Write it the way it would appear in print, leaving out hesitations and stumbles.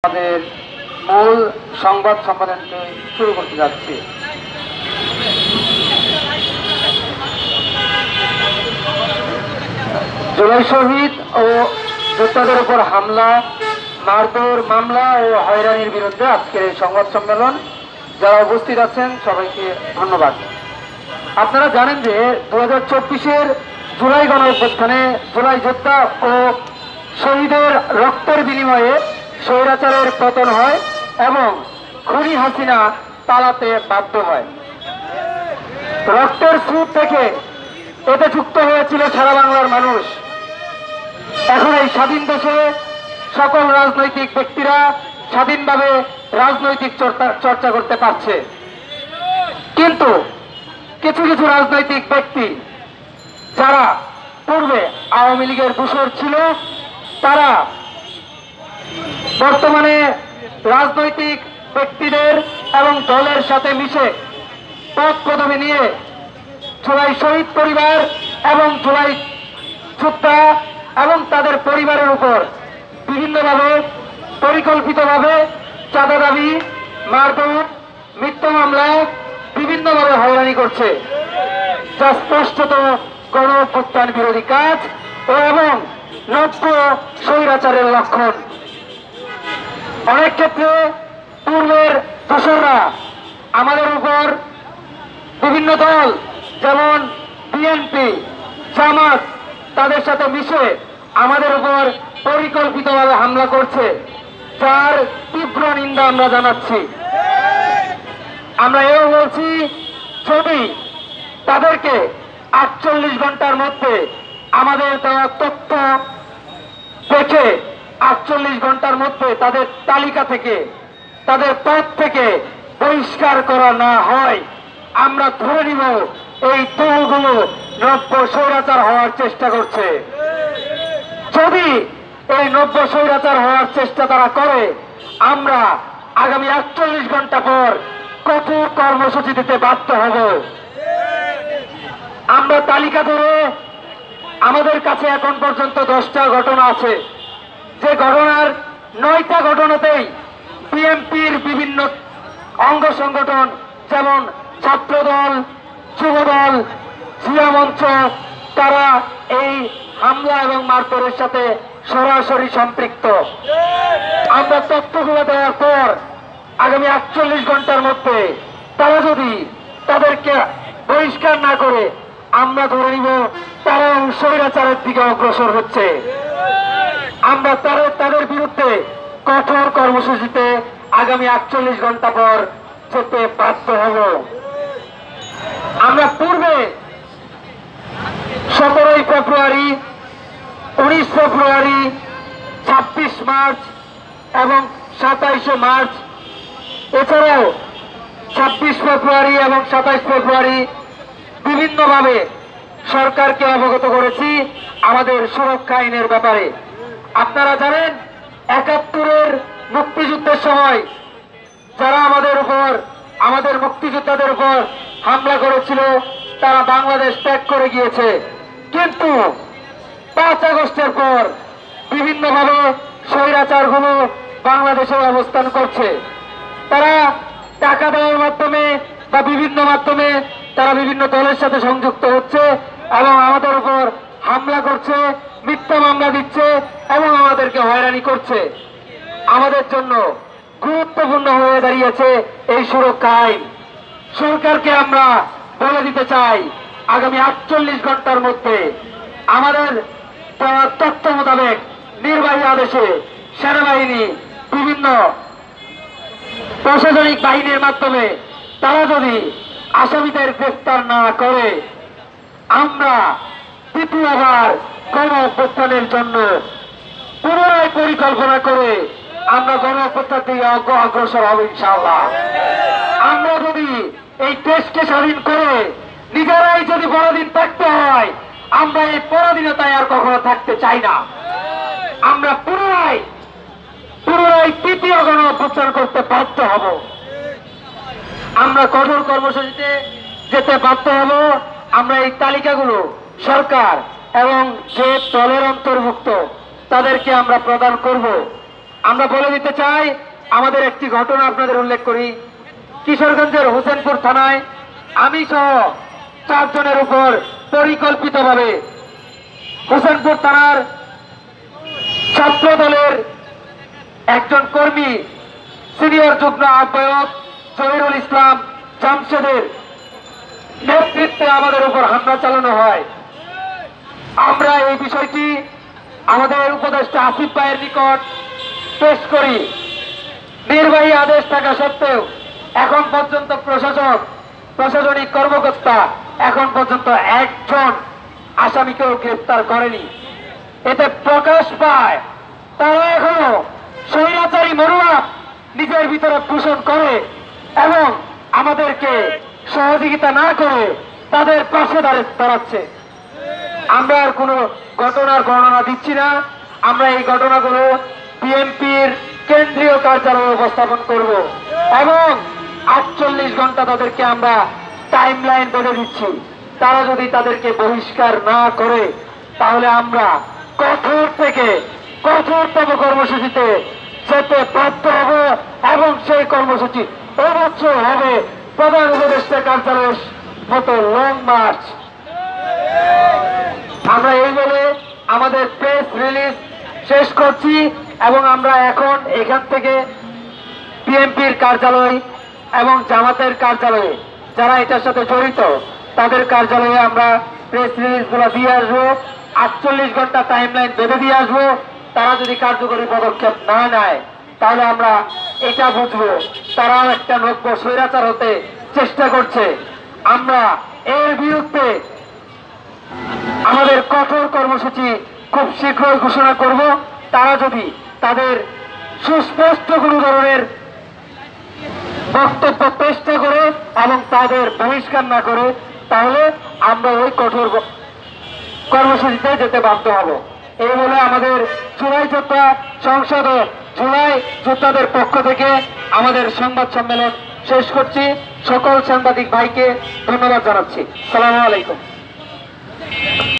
আমাদের মূল সংবাদ সম্মেলনটি শুরু করতে যাচ্ছি। জুলাই শহীদ ও যোদ্ধাদের উপর হামলা, মারধর, মামলা ও হয়রানির বিরুদ্ধে আজকের এই সংবাদ সম্মেলন। যারা উপস্থিত আছেন সবাইকে ধন্যবাদ। আপনারা জানেন যে 2024-এর জুলাই গণঅভ্যুত্থানে জুলাই যোদ্ধা ও শহীদের রক্তের বিনিময়ে স্বৈরাচারের পতন হয় এবং খুনি হাসিনা পালাতে বাধ্য হয়। রক্তের স্রোত থেকে এতে যুক্ত হয়েছিল সারা বাংলার মানুষ। এখন এই স্বাধীন দেশে সকল রাজনৈতিক ব্যক্তিরা স্বাধীনভাবে রাজনৈতিক চর্চা করতে পারছে, কিন্তু কিছু কিছু রাজনৈতিক ব্যক্তি যারা পূর্বে আওয়ামী লীগের দূষর ছিল, তারা বর্তমানে রাজনৈতিক ব্যক্তিদের এবং দলের সাথে মিশে পদ পদবি নিয়ে জুলাই শহীদ পরিবার এবং জুলাই যোদ্ধা এবং তাদের পরিবারের উপর বিভিন্নভাবে পরিকল্পিতভাবে চাঁদা দাবি, মারধর, মিথ্যা মামলা, বিভিন্নভাবে হয়রানি করছে, যা স্পষ্টত গণঅভ্যুত্থান বিরোধী কাজ এবং নব্য স্বৈরাচারের লক্ষণ। অনেক ক্ষেত্রে পূর্বের দোসররা আমাদের উপর বিভিন্ন দল যেমন বিএনপি, জামাত তাদের সাথে মিশে আমাদের উপর পরিকল্পিতভাবে হামলা করছে, যার তীব্র নিন্দা আমরা জানাচ্ছি। আমরা এও বলছি, যদি তাদেরকে 48 ঘন্টার মধ্যে আমাদের দেওয়া তথ্য দেখে 48 ঘন্টার মধ্যে তাদের তালিকা থেকে, তাদের পদ থেকে বহিষ্কার করা না হয়, আমরা ধরে নিব এই দলগুলো নব্য স্বৈরাচার হওয়ার চেষ্টা করছে। যদি এই নব্য স্বৈরাচার হওয়ার চেষ্টা তারা করে, আমরা আগামী 48 ঘন্টা পর কঠোর কর্মসূচি দিতে বাধ্য হব। আমরা তালিকা ধরে, আমাদের কাছে এখন পর্যন্ত 10টা ঘটনা আছে, যে ঘটনার 9টা ঘটনাতেই বিএনপির বিভিন্ন অঙ্গ সংগঠন যেমন ছাত্রদল, যুবদল, জিয়া মঞ্চ, তারা এই হামলা এবং মারধরের সাথে সরাসরি সম্পৃক্ত। আমরা তথ্যগুলো দেওয়ার পর আগামী 48 ঘন্টার মধ্যে তারা যদি তাদেরকে বহিষ্কার না করে, আমরা ধরে নিব তারা স্বৈরাচারের দিকে অগ্রসর হচ্ছে। আমরা তাদের বিরুদ্ধে কঠোর কর্মসূচিতে আগামী 48 ঘন্টা পর যেতে বাধ্য হব। আমরা পূর্বে 17 ফেব্রুয়ারি, 19 ফেব্রুয়ারি, 26 মার্চ এবং 27 মার্চ, এছাড়াও 26 ফেব্রুয়ারি এবং 27 ফেব্রুয়ারি বিভিন্নভাবে সরকারকে অবগত করেছি আমাদের সুরক্ষা আইনের ব্যাপারে। আপনারা জানেন, 71-এর মুক্তিযুদ্ধের সময় যারা আমাদের মুক্তিযোদ্ধাদের উপর হামলা করেছিল, তারা বাংলাদেশ ত্যাগ করে গিয়েছে। কিন্তু 5 আগস্টের পর বিভিন্নভাবে স্বৈরাচারগুলো বাংলাদেশে অবস্থান করছে। তারা টাকা দেওয়ার মাধ্যমে বা বিভিন্ন মাধ্যমে তারা বিভিন্ন দলের সাথে সংযুক্ত হচ্ছে এবং আমাদের উপর হামলা করছে, মিথ্যা মামলা দিচ্ছে এবং আমাদেরকে হয়রানি করছে। আমাদের জন্য গুরুত্বপূর্ণ হয়ে দাঁড়িয়েছে এই সুরক্ষা আইন। সরকারকে আমরা বলে দিতে চাই, আগামী 48 ঘন্টার মধ্যে আমাদের তথ্য মোতাবেক নির্বাহী আদেশে সেনাবাহিনী, বিভিন্ন প্রশাসনিক বাহিনীর মাধ্যমে তারা যদি আসামিদের গ্রেফতার না করে, আমরা দ্বিতীয়বার গণঅভ্যুত্থানের জন্য পুনরায় পরিকল্পনা করে আমরা গণঅভ্যুত্থান থেকে অগ্রসর হব ইনশাআল্লাহ। আমরা যদি এই দেশকে স্বাধীন করে নিজেরাই যদি পরাধীন থাকতে হয়, আমরা এই পরাধীনতায় আর কখনো থাকতে চাই না। আমরা পুনরায় তৃতীয় গণঅভ্যুত্থান করতে বাধ্য হব। আমরা কঠোর কর্মসূচিতে যেতে বাধ্য হব। আমরা এই তালিকাগুলো সরকার এবং যে দলের অন্তর্ভুক্ত তাদেরকে আমরা প্রদান করব। আমরা বলে দিতে চাই, আমাদের একটি ঘটনা আপনাদের উল্লেখ করি। কিশোরগঞ্জের হোসেনপুর থানায় আমি সহ 4 জনের উপর পরিকল্পিতভাবে হোসেনপুর থানার ছাত্র দলের একজন কর্মী সিনিয়র যুগ্ম আহ্বায়ক জহিরুল ইসলাম জামশেদের নেতৃত্বে আমাদের উপর হামলা চালানো হয়। আমরা এই বিষয়টি আমাদের উপদেষ্টা আসিফ ভাইয়ের নিকট পেশ করি। নির্বাহী আদেশ থাকা সত্ত্বেও এখন পর্যন্ত প্রশাসনিক কর্মকর্তা এখন পর্যন্ত একজন আসামিকেও গ্রেফতার করেনি। এতে প্রকাশ পায় তারা এখনো স্বৈরাচারী মনোভাব নিজের ভিতরে পোষণ করে এবং আমাদেরকে সহযোগিতা না করে তাদের পাশে দাঁড়াচ্ছে। আমরা আর কোনো ঘটনার বর্ণনা দিচ্ছি না। আমরা এই ঘটনাগুলো বিএনপির কেন্দ্রীয় কার্যালয়ে উপস্থাপন করব এবং 48 ঘন্টা তাদেরকে আমরা টাইম লাইন বেঁধে দিচ্ছি। তারা যদি তাদেরকে বহিষ্কার না করে তাহলে আমরা কঠোর থেকে কঠোরতম কর্মসূচিতে যেতে বাধ্য হব এবং সেই কর্মসূচি এবছর হবে প্রধান উপদেষ্টা কার্যালয়ের মতো লং মার্চ। আমরা এই বলে আমাদের প্রেস রিলিজ শেষ করছি এবং আমরা এখন এখান থেকে বিএনপির কার্যালয় এবং জামাতের কার্যালয়ে যারা এটার সাথে জড়িত তাদের কার্যালয়ে আমরা প্রেস রিলিজগুলো দিয়ে আসবো। 48 ঘন্টা টাইম লাইন বেঁধে দিয়ে আসবো। তারা যদি কার্যকরী পদক্ষেপ না নেয় তাহলে আমরা এটা বুঝবো তারাও একটা নব্য স্বৈরাচার হতে চেষ্টা করছে। আমরা এর বিরুদ্ধে আমাদের কঠোর কর্মসূচি খুব শীঘ্রই ঘোষণা করব। তারা যদি তাদের সুস্পষ্ট কোনো ধরনের বক্তব্য চেষ্টা করে এবং তাদের বহিষ্কার না করে তাহলে আমরা ওই কঠোর কর্মসূচিতে যেতে বাধ্য হব। এই বলে আমাদের জুলাই যোদ্ধা সংসদে জুলাই যোদ্ধাদের পক্ষ থেকে আমাদের সংবাদ সম্মেলন শেষ করছি। সকল সাংবাদিক ভাইকে ধন্যবাদ জানাচ্ছি। আসসালামু আলাইকুম।